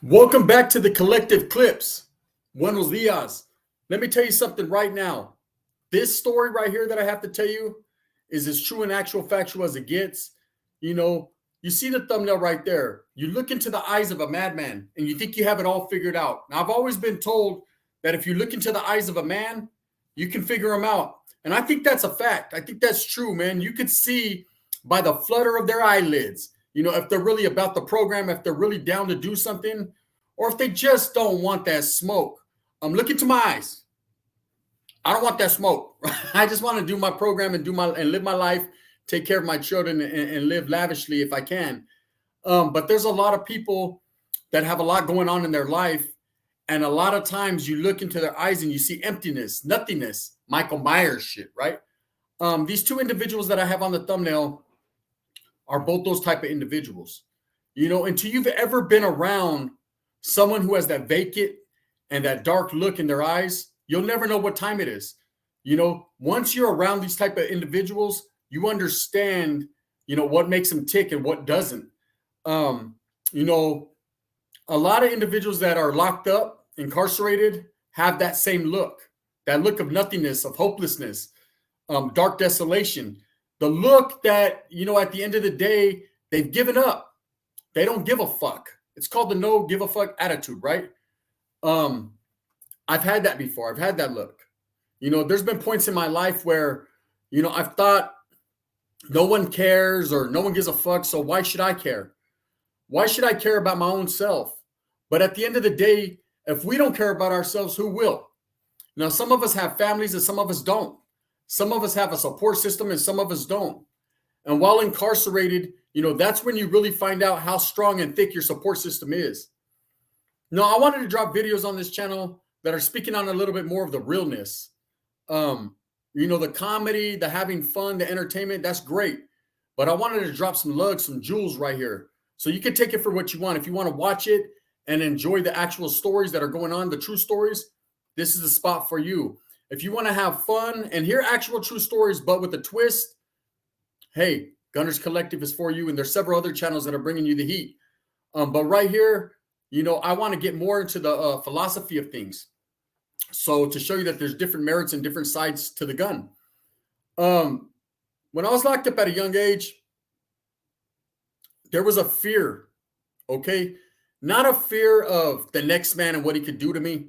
Welcome back to the Collective Clips. Buenos dias. Let me tell you something right now. This story right here that I have to tell you is as true and actual factual as it gets. You see the thumbnail right there. You look into the eyes of a madman and you think you have it all figured out. Now, I've always been told that if you look into the eyes of a man, you can figure him out. And I think that's a fact. I think that's true, man. You could see by the flutter of their eyelids, if they're really about the program, if they're really down to do something, or if they just don't want that smoke. Look into my eyes. I don't want that smoke. I just want to do my program and live my life, take care of my children, and live lavishly if I can. But there's a lot of people that have a lot going on in their life, and a lot of times you look into their eyes and you see emptiness, nothingness, Michael Myers shit, right? These two individuals that I have on the thumbnail are both those type of individuals. Until you've ever been around someone who has that vacant and that dark look in their eyes, you'll never know what time it is. Once you're around these type of individuals, you understand, what makes them tick and what doesn't. A lot of individuals that are locked up, incarcerated, have that same look, that look of nothingness, of hopelessness, dark desolation. The look that, at the end of the day, they've given up. They don't give a fuck. It's called the no give a fuck attitude, right? I've had that before. I've had that look. There's been points in my life where, I've thought no one cares or no one gives a fuck, so why should I care? Why should I care about my own self? But at the end of the day, if we don't care about ourselves, who will? Now, some of us have families and some of us don't. Some of us have a support system and some of us don't. And while incarcerated, that's when you really find out how strong and thick your support system is. Now, I wanted to drop videos on this channel that are speaking on a little bit more of the realness. The comedy, the having fun, the entertainment, that's great. But I wanted to drop some lugs, some jewels right here. So you can take it for what you want. If you want to watch it and enjoy the actual stories that are going on, the true stories, this is the spot for you. If you want to have fun and hear actual true stories, but with a twist, hey, Gunners Collective is for you. And there's several other channels that are bringing you the heat. But right here, I want to get more into the philosophy of things. So to show you that there's different merits and different sides to the gun. When I was locked up at a young age, there was a fear, okay? Not a fear of the next man and what he could do to me.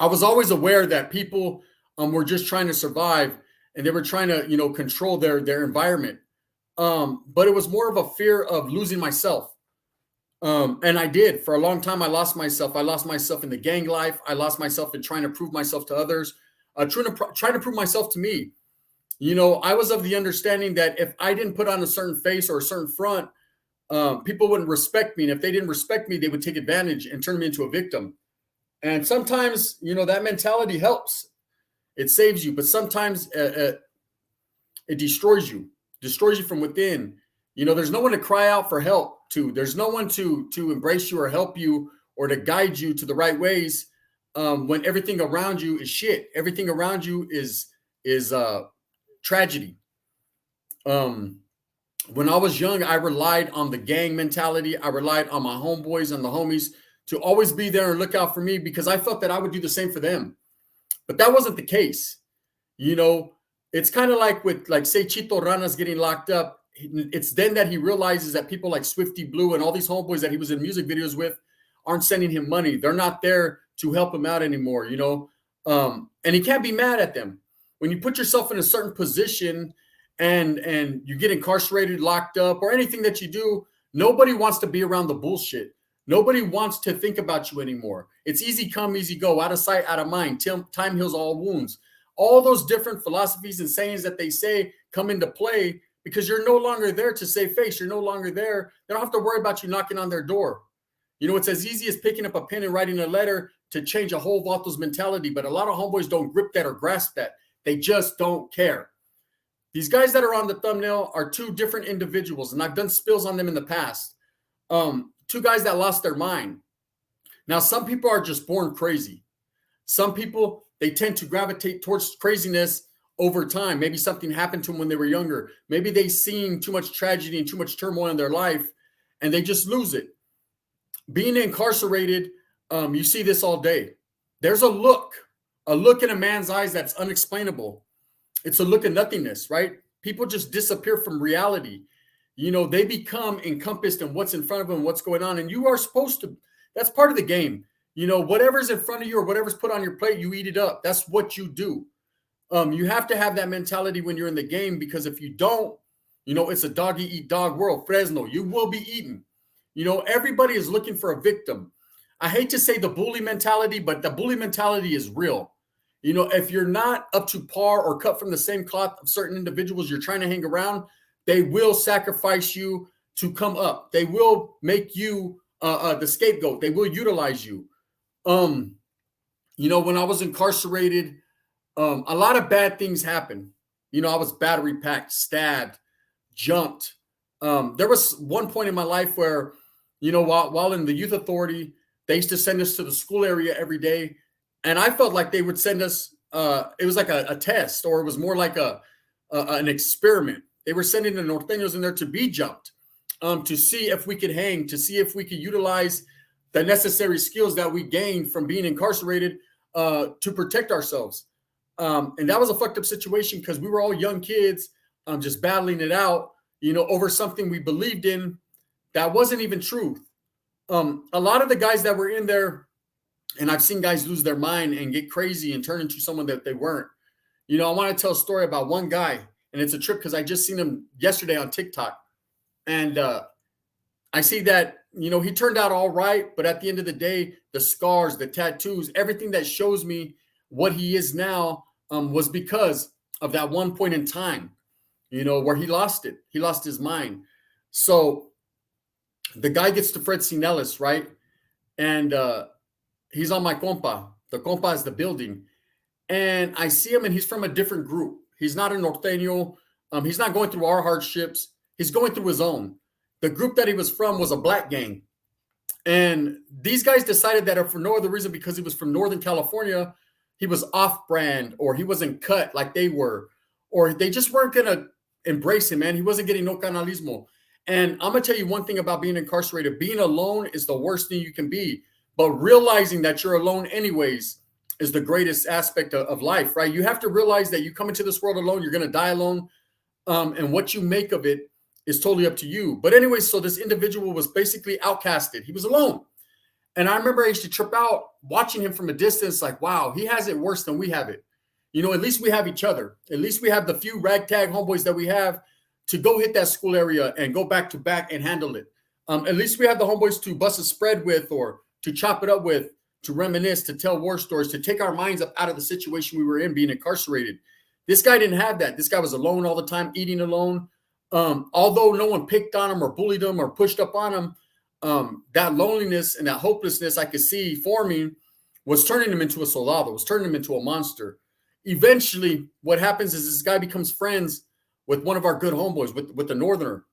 I was always aware that people were just trying to survive and they were trying to, control their environment. But it was more of a fear of losing myself. And I did. For a long time, I lost myself. I lost myself in the gang life. I lost myself in trying to prove myself to others, trying to prove myself to me. I was of the understanding that if I didn't put on a certain face or a certain front, people wouldn't respect me. And if they didn't respect me, they would take advantage and turn me into a victim. And sometimes, that mentality helps. It saves you, but sometimes it destroys you from within. There's no one to cry out for help to. There's no one to embrace you or help you or to guide you to the right ways when everything around you is shit. Everything around you is tragedy. When I was young, I relied on the gang mentality. I relied on my homeboys and the homies to always be there and look out for me because I felt that I would do the same for them. But that wasn't the case. It's kind of like with, say, Chito Rana's getting locked up. It's then that he realizes that people like Swifty Blue and all these homeboys that he was in music videos with aren't sending him money. They're not there to help him out anymore, and he can't be mad at them. When you put yourself in a certain position and you get incarcerated, locked up, or anything that you do, nobody wants to be around the bullshit. Nobody wants to think about you anymore. It's easy come, easy go, out of sight, out of mind. Time heals all wounds. All those different philosophies and sayings that they say come into play because you're no longer there to save face. You're no longer there. They don't have to worry about you knocking on their door. It's as easy as picking up a pen and writing a letter to change a whole Vatos mentality. But a lot of homeboys don't grip that or grasp that. They just don't care. These guys that are on the thumbnail are two different individuals, and I've done spills on them in the past. Two guys that lost their mind. Now, some people are just born crazy. Some people, they tend to gravitate towards craziness over time. Maybe something happened to them when they were younger. Maybe they've seen too much tragedy and too much turmoil in their life, and they just lose it. being incarcerated, you see this all day. There's a look in a man's eyes that's unexplainable. It's a look of nothingness, right? People just disappear from reality. They become encompassed in what's in front of them, what's going on. And you are supposed to, that's part of the game. Whatever's in front of you or whatever's put on your plate, you eat it up. That's what you do. You have to have that mentality when you're in the game, because if you don't, it's a dog eat dog world. Fresno, you will be eaten. Everybody is looking for a victim. I hate to say the bully mentality, but the bully mentality is real. If you're not up to par or cut from the same cloth of certain individuals you're trying to hang around, they will sacrifice you to come up. They will make you the scapegoat. They will utilize you. When I was incarcerated, a lot of bad things happened. I was battery packed, stabbed, jumped. There was one point in my life where, while in the youth authority, they used to send us to the school area every day. And I felt like they would send us, it was like a test, or it was more like an experiment. They were sending the Norteños in there to be jumped, to see if we could hang, to see if we could utilize the necessary skills that we gained from being incarcerated to protect ourselves. And that was a fucked up situation, because we were all young kids just battling it out, over something we believed in that wasn't even truth. A lot of the guys that were in there, and I've seen guys lose their mind and get crazy and turn into someone that they weren't. I want to tell a story about one guy, and it's a trip because I just seen him yesterday on TikTok. And I see that, he turned out all right, but at the end of the day, the scars, the tattoos, everything that shows me what he is now was because of that one point in time, where he lost it. He lost his mind. So the guy gets to Fred Cinelis, right? And he's on my compa. The compa is the building. And I see him, and he's from a different group. He's not a norteño. He's not going through our hardships. He's going through his own. The group that he was from was a black gang. And these guys decided that if for no other reason, because he was from Northern California, he was off-brand, or he wasn't cut like they were, or they just weren't going to embrace him, man. He wasn't getting no canalismo. And I'm going to tell you one thing about being incarcerated. Being alone is the worst thing you can be. But realizing that you're alone anyways is the greatest aspect of life, right? You have to realize that you come into this world alone. You're going to die alone. And what you make of it is totally up to you. But anyway, so this individual was basically outcasted. He was alone. And I remember I used to trip out watching him from a distance, like, wow, he has it worse than we have it. At least we have each other. At least we have the few ragtag homeboys that we have to go hit that school area and go back to back and handle it. At least we have the homeboys to bust a spread with, or to chop it up with, to reminisce, to tell war stories, to take our minds up out of the situation we were in being incarcerated. This guy didn't have that. This guy was alone all the time, eating alone. Although no one picked on him or bullied him or pushed up on him, that loneliness and that hopelessness I could see forming was turning him into a soldado, was turning him into a monster. Eventually, what happens is this guy becomes friends with one of our good homeboys, with the northerner.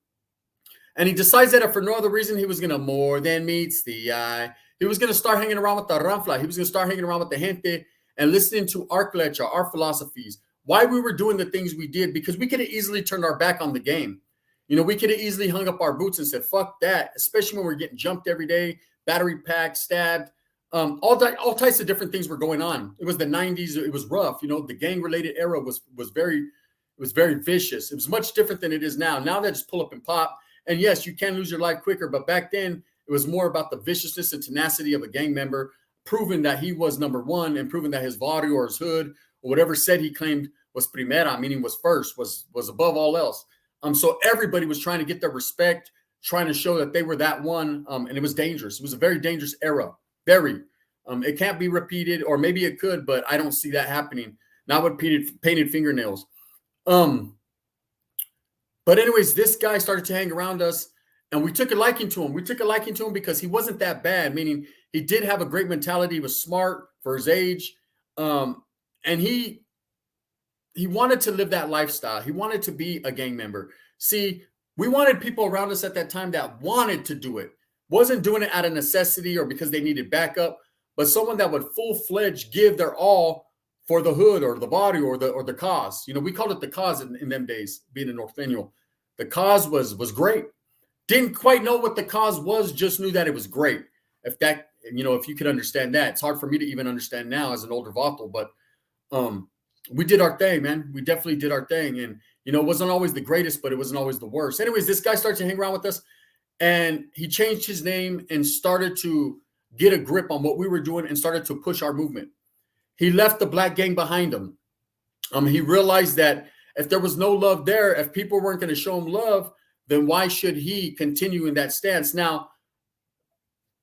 And he decides that if for no other reason, he was going to more than meets the eye. He was going to start hanging around with the ranfla. He was going to start hanging around with the gente and listening to our clecha, our philosophies, why we were doing the things we did, because we could have easily turned our back on the game. We could have easily hung up our boots and said, fuck that, especially when we're getting jumped every day, battery packed, stabbed, all types of different things were going on. It was the 90s. It was rough. The gang-related era was very vicious. It was much different than it is now. Now they just pull up and pop. And yes, you can lose your life quicker, but back then it was more about the viciousness and tenacity of a gang member, proving that he was number one and proving that his barrio or his hood or whatever said he claimed was primera, meaning was first, was above all else. So everybody was trying to get their respect, trying to show that they were that one. And it was dangerous. It was a very dangerous era. Very. It can't be repeated, or maybe it could, but I don't see that happening. Not with painted fingernails. But anyways, this guy started to hang around us, and we took a liking to him. We took a liking to him because he wasn't that bad, meaning he did have a great mentality. He was smart for his age. And he wanted to live that lifestyle. He wanted to be a gang member. See, we wanted people around us at that time that wanted to do it. Wasn't doing it out of necessity or because they needed backup, but someone that would full-fledged give their all for the hood or the body or the cause. We called it the cause in them days, being a norteño. The cause was great. Didn't quite know what the cause was, just knew that it was great. if that, if you could understand that. It's hard for me to even understand now as an older vato, but we did our thing, man. We definitely did our thing. And, it wasn't always the greatest, but it wasn't always the worst. Anyways, this guy started to hang around with us, and he changed his name and started to get a grip on what we were doing and started to push our movement. He left the black gang behind him. He realized that if there was no love there, if people weren't going to show him love, then why should he continue in that stance? Now,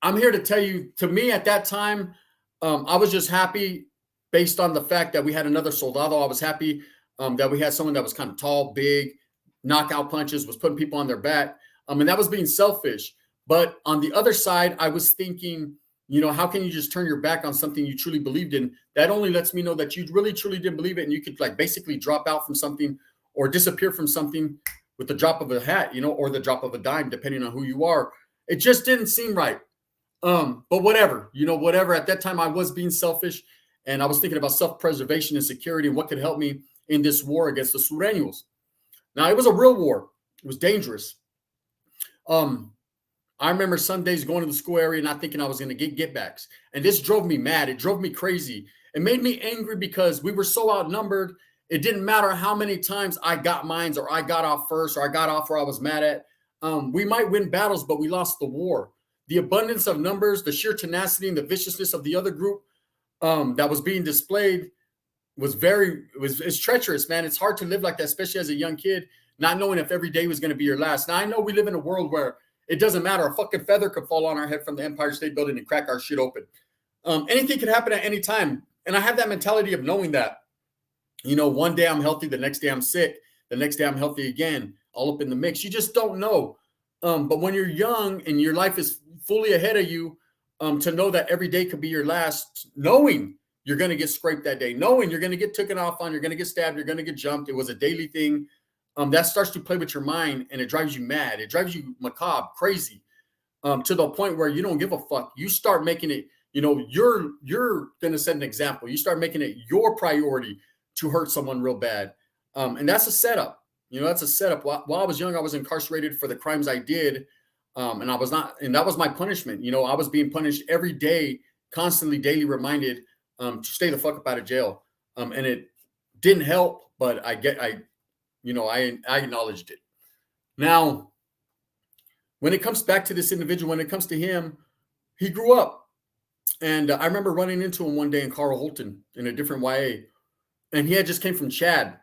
I'm here to tell you, to me at that time, I was just happy based on the fact that we had another soldado. I was happy that we had someone that was kind of tall, big, knockout punches, was putting people on their back. And that was being selfish. But on the other side, I was thinking, how can you just turn your back on something you truly believed in? That only lets me know that you really, truly didn't believe it. And you could basically drop out from something or disappear from something with the drop of a hat, or the drop of a dime, depending on who you are. It just didn't seem right. But whatever, whatever. At that time, I was being selfish, and I was thinking about self-preservation and security and what could help me in this war against the Sureños. Now, it was a real war. It was dangerous. I remember Sundays going to the school area, not thinking I was going to get get-backs. And this drove me mad. It drove me crazy. It made me angry because we were so outnumbered. It didn't matter how many times I got mines, or I got off first, or I got off where I was mad at. We might win battles, but we lost the war. The abundance of numbers, the sheer tenacity and the viciousness of the other group that was being displayed was it's treacherous, man. It's hard to live like that, especially as a young kid, not knowing if every day was going to be your last. Now, I know we live in a world where it doesn't matter. A fucking feather could fall on our head from the Empire State Building and crack our shit open. Anything could happen at any time. And I have that mentality of knowing that, one day I'm healthy, the next day I'm sick, the next day I'm healthy again, all up in the mix. You just don't know. But when you're young and your life is fully ahead of you, to know that every day could be your last, knowing you're going to get scraped that day, knowing you're going to get taken off on, you're going to get stabbed, you're going to get jumped. It was a daily thing. That starts to play with your mind, and it drives you mad. It drives you macabre, crazy, to the point where you don't give a fuck. You start making it, you're going to set an example. You start making it your priority to hurt someone real bad. And that's a setup. That's a setup. While I was young, I was incarcerated for the crimes I did. And I was not, and that was my punishment. I was being punished every day, constantly, daily reminded to stay the fuck up out of jail. And it didn't help, but I acknowledged it. Now, when it comes back to this individual, when it comes to him, he grew up. And I remember running into him one day in Carl Holton in a different YA. And he had just came from Chad.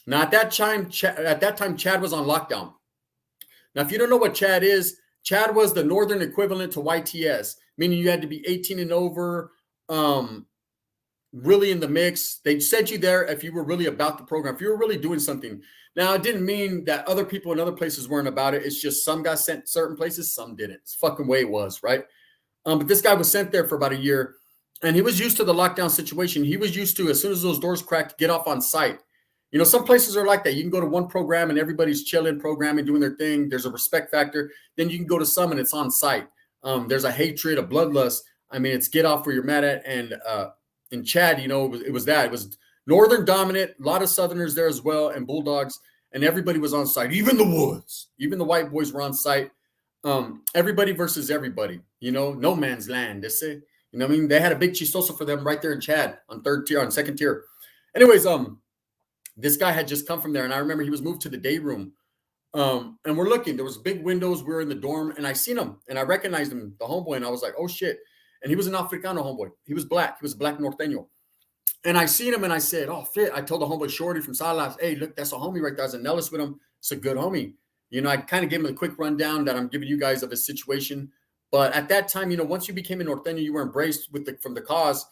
Now, at that time, Chad was on lockdown. Now, if you don't know what Chad is, Chad was the northern equivalent to YTS, meaning you had to be 18 and over, really in the mix. They sent you there if you were really about the program, if you were really doing something. Now, it didn't mean that other people in other places weren't about it. It's just some got sent certain places, some didn't. It's the fucking way it was, right? But this guy was sent there for about a year, and he was used to the lockdown situation. He was used to, as soon as those doors cracked, get off on site. Some places are like that. You can go to one program and everybody's chilling, programming, doing their thing. There's a respect factor. Then you can go to some and it's on site. There's a hatred, a bloodlust. I mean, it's get off where you're mad at. And in Chad, it was that. It was northern dominant, a lot of Southerners there as well, and Bulldogs, and everybody was on site. Even the Woods, even the white boys were on site. Everybody versus everybody. No man's land. They say. What I mean? They had a big chistoso for them right there in Chad on second tier. Anyways, this guy had just come from there, and I remember he was moved to the day room. And we're looking. There was big windows. We were in the dorm, and I seen him, and I recognized him, the homeboy, and I was like, oh, shit. And he was an Africano homeboy. He was black. He was a black norteño. And I seen him, and I said, oh, fit. I told the homeboy Shorty from Salas, hey, look, that's a homie right there. I was in Nellis with him. It's a good homie. I kind of gave him a quick rundown that I'm giving you guys of his situation. But at that time, once you became a norteño, you were embraced from the cause.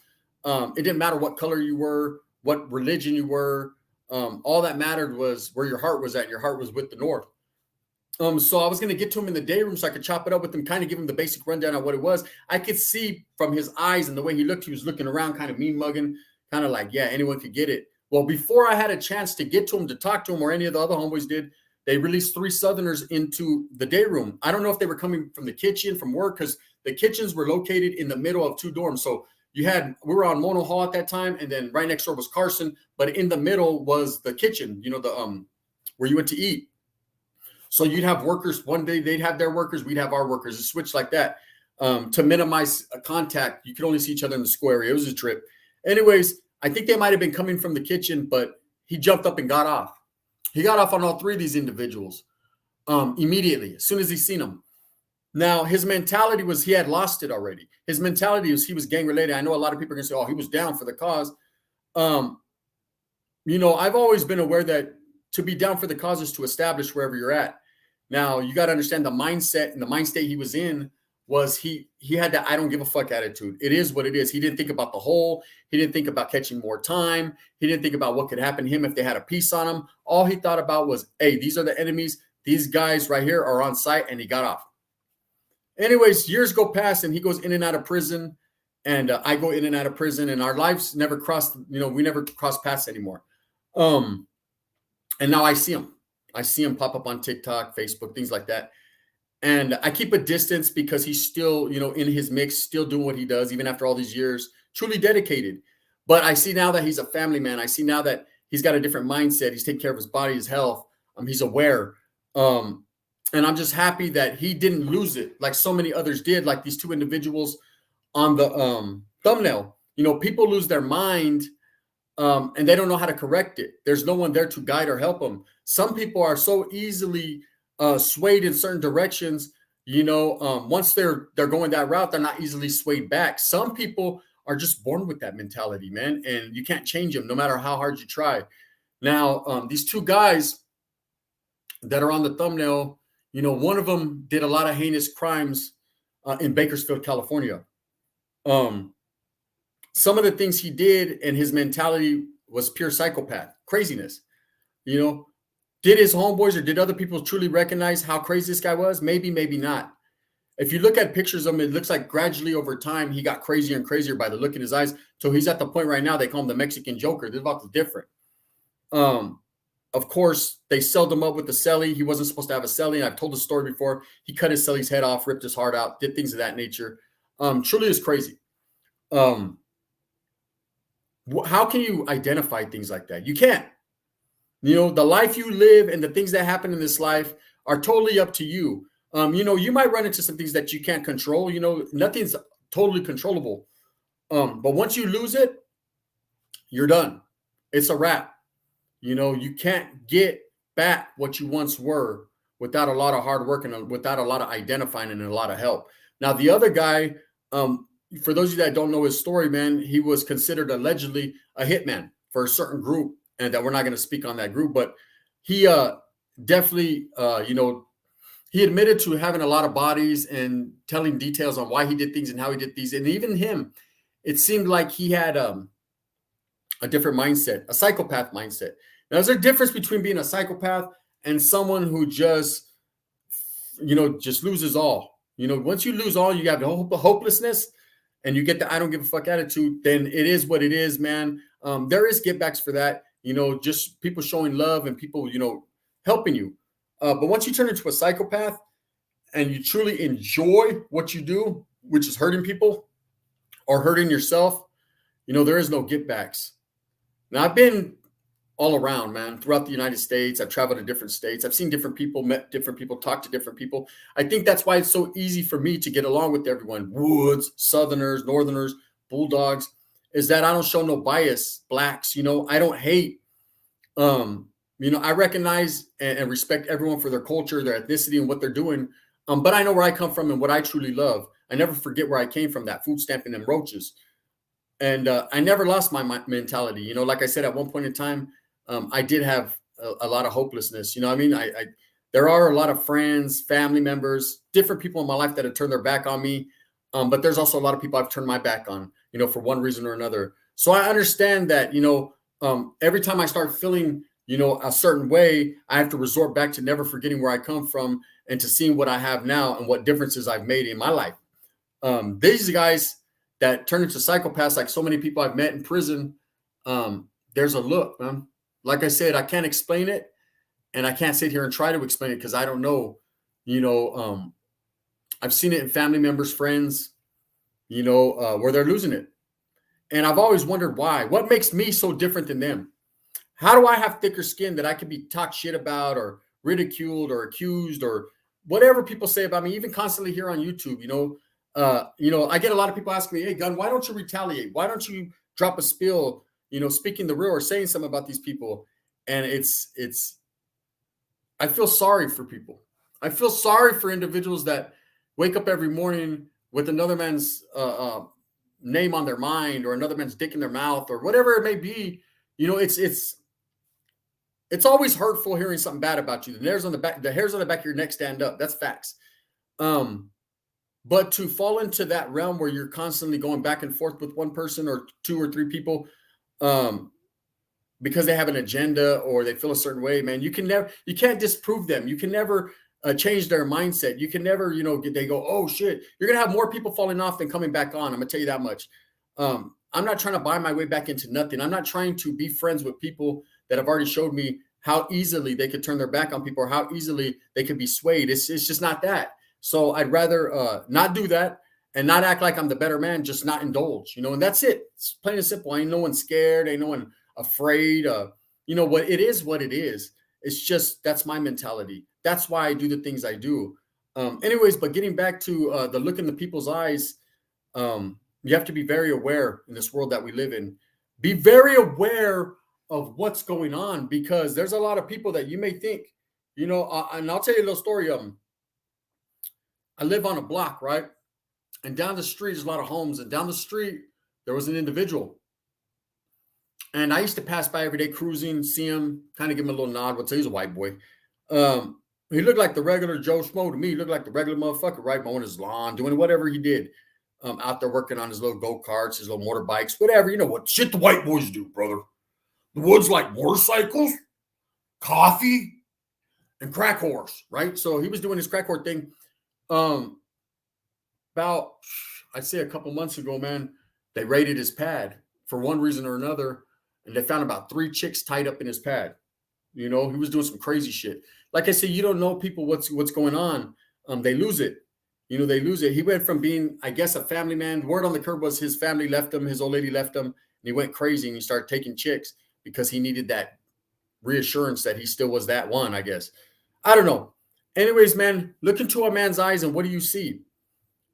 It didn't matter what color you were, what religion you were. All that mattered was where your heart was at. Your heart was with the North. So I was going to get to him in the day room so I could chop it up with him, kind of give him the basic rundown on what it was. I could see from his eyes and the way he looked, he was looking around, kind of mean mugging, kind of like, yeah, anyone could get it. Well, before I had a chance to get to him, to talk to him, or any of the other homeboys did, they released 3 Southerners into the day room. I don't know if they were coming from the kitchen, from work, because the kitchens were located in the middle of 2 dorms. So we were on Mono Hall at that time, and then right next door was Carson, but in the middle was the kitchen, where you went to eat. So you'd have workers one day, they'd have their workers, we'd have our workers. It switched like that. to minimize contact. You could only see each other in the square area. It was a trip. Anyways, I think they might have been coming from the kitchen, but he jumped up and got off. He got off on all three of these individuals immediately, as soon as he seen them. Now, his mentality was he had lost it already. His mentality was he was gang related. I know a lot of people are going to say, oh, he was down for the cause. I've always been aware that to be down for the cause is to establish wherever you're at. Now, you got to understand the mindset and the mind state he was in was he had that I don't give a fuck attitude. It is what it is. He didn't think about the whole. He didn't think about catching more time. He didn't think about what could happen to him if they had a piece on him. All he thought about was, hey, these are the enemies. These guys right here are on site, and he got off. Anyways, years go past, and he goes in and out of prison, and I go in and out of prison, and our lives never crossed. We never crossed paths anymore. And now I see him. I see him pop up on TikTok, Facebook, things like that. And I keep a distance because he's still, in his mix, still doing what he does, even after all these years, truly dedicated. But I see now that he's a family man. I see now that he's got a different mindset. He's taking care of his body, his health. He's aware. And I'm just happy that he didn't lose it like so many others did, like these two individuals on the thumbnail. People lose their mind and they don't know how to correct it. There's no one there to guide or help them. Some people are so easily swayed in certain directions. Once they're going that route, they're not easily swayed back. Some people are just born with that mentality, man, and you can't change them no matter how hard you try. Now, these two guys that are on the thumbnail, one of them did a lot of heinous crimes in Bakersfield, California. Some of the things he did and his mentality was pure psychopath craziness. Did his homeboys or did other people truly recognize how crazy this guy was? Maybe, maybe not. If you look at pictures of him, it looks like gradually over time, he got crazier and crazier by the look in his eyes. So he's at the point right now, they call him the Mexican Joker. They're about to different. Of course, they sold him up with the celly. He wasn't supposed to have a celly. I've told the story before. He cut his celly's head off, ripped his heart out, did things of that nature. Truly is crazy. How can you identify things like that? You can't. The life you live and the things that happen in this life are totally up to you. You might run into some things that you can't control. Nothing's totally controllable. But once you lose it, you're done. It's a wrap. You can't get back what you once were without a lot of hard work and without a lot of identifying and a lot of help. Now, the other guy, for those of you that don't know his story, man, he was considered allegedly a hitman for a certain group, and that we're not going to speak on that group, but he definitely, he admitted to having a lot of bodies and telling details on why he did things and how he did things. And even him, it seemed like he had a different mindset, a psychopath mindset. Now, there's a difference between being a psychopath and someone who just loses all. Once you lose all, you have the hopelessness and you get the I don't give a fuck attitude, then it is what it is, man. There is get backs for that. Just people showing love and people, helping you. But once you turn into a psychopath and you truly enjoy what you do, which is hurting people or hurting yourself, there is no get backs. Now, I've been all around, man, throughout the United States. I've traveled to different states. I've seen different people, met different people, talked to different people. I think that's why it's so easy for me to get along with everyone. Woods, Southerners, Northerners, Bulldogs, is that I don't show no bias. Blacks, I don't hate. I recognize and respect everyone for their culture, their ethnicity, and what they're doing. But I know where I come from and what I truly love. I never forget where I came from, that food stamping and roaches. And I never lost my mentality. Like I said, at one point in time, I did have a lot of hopelessness. There are a lot of friends, family members, different people in my life that have turned their back on me. But there's also a lot of people I've turned my back on, for one reason or another. So I understand that, every time I start feeling, a certain way, I have to resort back to never forgetting where I come from and to seeing what I have now and what differences I've made in my life. These guys that turn into psychopaths, like so many people I've met in prison, there's a look, man. Like I said, I can't explain it, and I can't sit here and try to explain it because I don't know. I've seen it in family members, friends, where they're losing it. And I've always wondered why. What makes me so different than them? How do I have thicker skin that I can be talked shit about or ridiculed or accused or whatever people say about me, even constantly here on YouTube? I get a lot of people asking me, hey, Gun, why don't you retaliate? Why don't you drop a spill, speaking the real or saying something about these people? And I feel sorry for people. I feel sorry for individuals that wake up every morning with another man's name on their mind or another man's dick in their mouth or whatever it may be. It's always hurtful hearing something bad about you. The hairs on the back of your neck stand up. That's facts. But to fall into that realm where you're constantly going back and forth with one person or two or three people, because they have an agenda or they feel a certain way, man, you can't disprove them. You can never change their mindset. You can never, they go, oh shit, you're going to have more people falling off than coming back on. I'm gonna tell you that much. I'm not trying to buy my way back into nothing. I'm not trying to be friends with people that have already showed me how easily they could turn their back on people or how easily they could be swayed. It's just not that. So I'd rather not do that and not act like I'm the better man, just not indulge, and that's it. It's plain and simple. Ain't no one scared. Ain't no one afraid. What it is. It's just, that's my mentality. That's why I do the things I do. Anyways, but getting back to the look in the people's eyes, you have to be very aware in this world that we live in. Be very aware of what's going on, because there's a lot of people that you may think, and I'll tell you a little story of them. I live on a block, right? And down the street, there's a lot of homes. And down the street, there was an individual. And I used to pass by every day cruising, see him, kind of give him a little nod. He's a white boy. He looked like the regular Joe Schmo to me. He looked like the regular motherfucker, right? Mowing his lawn, doing whatever he did. Out there working on his little go-karts, his little motorbikes, whatever. You know what shit the white boys do, brother. The woods like motorcycles, coffee, and crack whores, right? So he was doing his crack whore thing. About, I'd say a couple months ago, man, they raided his pad for one reason or another, and they found about 3 chicks tied up in his pad. He was doing some crazy shit. Like I said, you don't know people what's going on. They lose it. They lose it. He went from being, I guess, a family man. Word on the curb was his family left him, his old lady left him, and he went crazy and he started taking chicks because he needed that reassurance that he still was that one, I guess. I don't know. Anyways, man, look into a man's eyes and what do you see?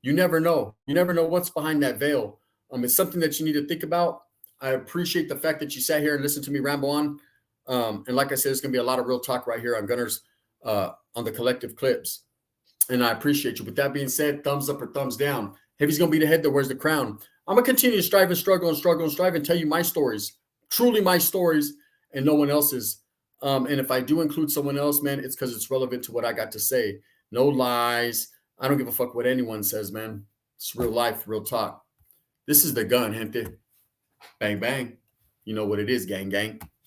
You never know. You never know what's behind that veil. It's something that you need to think about. I appreciate the fact that you sat here and listened to me ramble on. And like I said, it's going to be a lot of real talk right here on Gunners on the Collective Clips. And I appreciate you. With that being said, thumbs up or thumbs down. Heavy's going to be the head that wears the crown. I'm going to continue to strive and struggle and struggle and strive and tell you my stories, truly my stories, and no one else's. And if I do include someone else, man, it's because it's relevant to what I got to say. No lies. I don't give a fuck what anyone says, man. It's real life, real talk. This is the Gun, gente. Bang, bang. You know what it is, gang, gang.